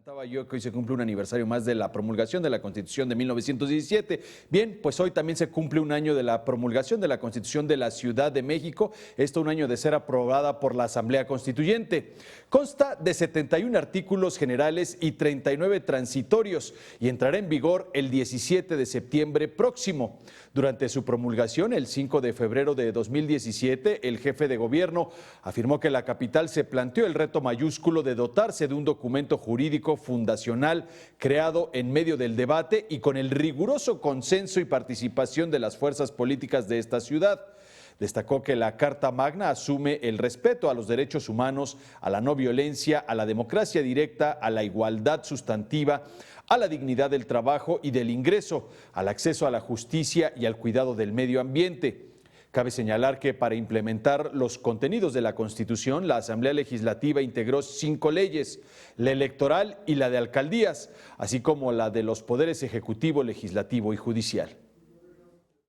Adelantaba yo que hoy se cumple un aniversario más de la promulgación de la Constitución de 1917. Bien, pues hoy también se cumple un año de la promulgación de la Constitución de la Ciudad de México. Esto un año de ser aprobada por la Asamblea Constituyente. Consta de 71 artículos generales y 39 transitorios y entrará en vigor el 17 de septiembre próximo. Durante su promulgación, el 5 de febrero de 2017, el jefe de gobierno afirmó que la capital se planteó el reto mayúsculo de dotarse de un documento jurídico fundacional creado en medio del debate y con el riguroso consenso y participación de las fuerzas políticas de esta ciudad. Destacó que la Carta Magna asume el respeto a los derechos humanos, a la no violencia, a la democracia directa, a la igualdad sustantiva, a la dignidad del trabajo y del ingreso, al acceso a la justicia y al cuidado del medio ambiente. Cabe señalar que para implementar los contenidos de la Constitución, la Asamblea Legislativa integró 5 leyes, la electoral y la de alcaldías, así como la de los poderes ejecutivo, legislativo y judicial.